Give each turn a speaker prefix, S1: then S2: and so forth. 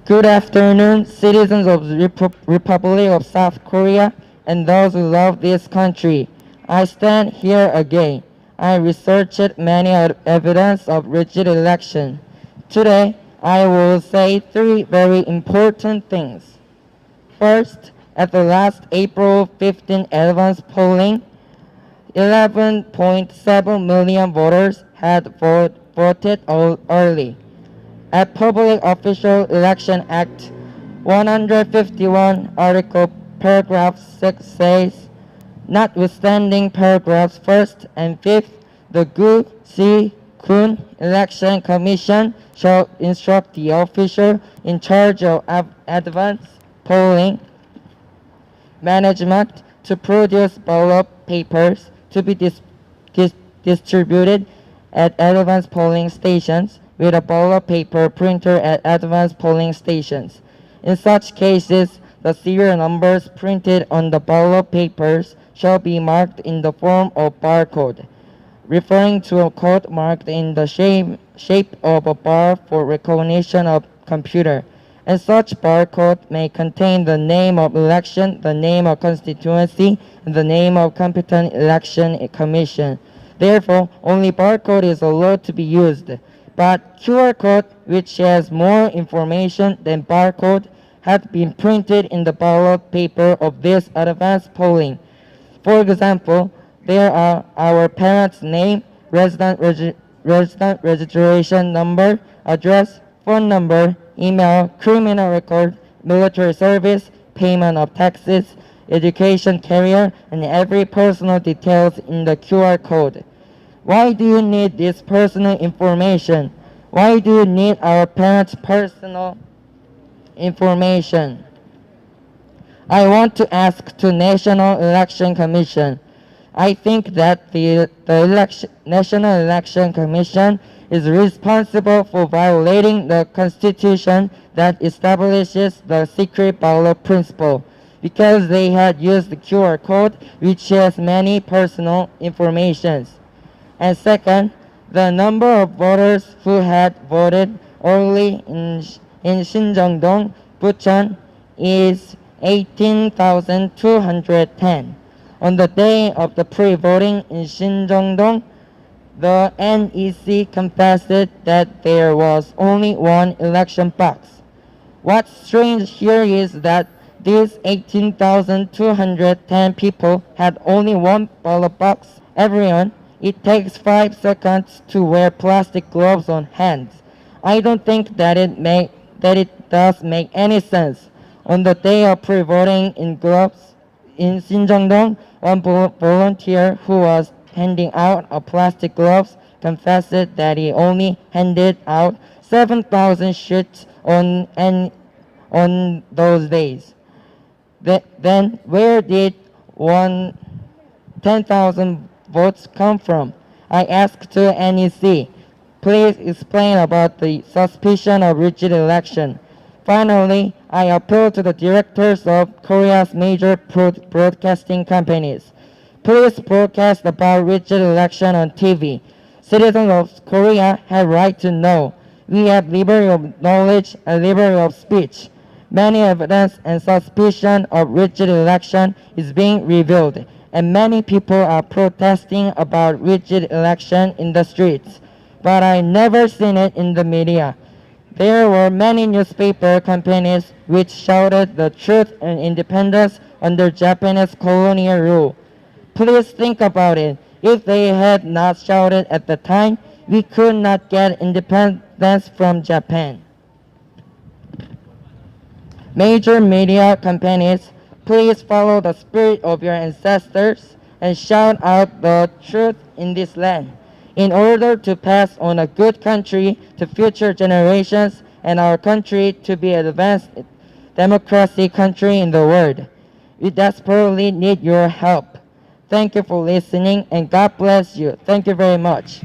S1: Good afternoon, citizens of the Republic of South Korea and those who love this country. I stand here again. I researched many evidence of rigid election. Today, I will say three very important things. First, at the last April 15 advance polling, 11.7 million voters had voted early. At Public Official Election Act 151 Article Paragraph 6 says, notwithstanding paragraphs 1st and 5th, the Gu-Si-Kun Election Commission shall instruct the official in charge of advance polling management to produce ballot papers to be distributed at advance polling stations with a ballot paper printer at advance polling stations. In such cases, the serial numbers printed on the ballot papers shall be marked in the form of barcode, referring to a code marked in the shape of a bar for recognition of computer. And such barcode may contain the name of election, the name of constituency, and the name of competent election commission. Therefore, only barcode is allowed to be used. But QR code, which has more information than barcode, had been printed in the ballot paper of this advanced polling. For example, there are our parents' name, resident registration number, address, phone number, email, criminal record, military service, payment of taxes, education career, and every personal details in the QR code. Why do you need this personal information? Why do you need our parents' personal information? I want to ask to National Election Commission. I think that the National Election Commission is responsible for violating the Constitution that establishes the secret ballot principle because they had used the QR code which has many personal informations. And second, the number of voters who had voted early in Shinjeong-dong, Bucheon is 18,210. On the day of the pre-voting in Shinjeong-dong, the NEC confessed that there was only one election box. What's strange here is that these 18,210 people had only one ballot box. Everyone, it takes 5 seconds to wear plastic gloves on hands. I don't think that it does make any sense. On the day of pre-voting in gloves in Shinjeong-dong, one volunteer who was handing out plastic gloves confessed that he only handed out 7,000 sheets on those days. Then where did 10,000 votes come from? I asked to NEC. Please explain about the suspicion of rigid election. Finally, I appeal to the directors of Korea's major broadcasting companies. Please broadcast about rigid election on TV. Citizens of Korea have right to know. We have liberty of knowledge and liberty of speech. Many evidence and suspicion of rigid election is being revealed, and many people are protesting about rigid election in the streets. But I never seen it in the media. There were many newspaper companies which shouted the truth and independence under Japanese colonial rule. Please think about it. If they had not shouted at the time, we could not get independence from Japan. Major media companies, please follow the spirit of your ancestors and shout out the truth in this land in order to pass on a good country to future generations and our country to be an advanced democracy country in the world. We desperately need your help. Thank you for listening and God bless you. Thank you very much.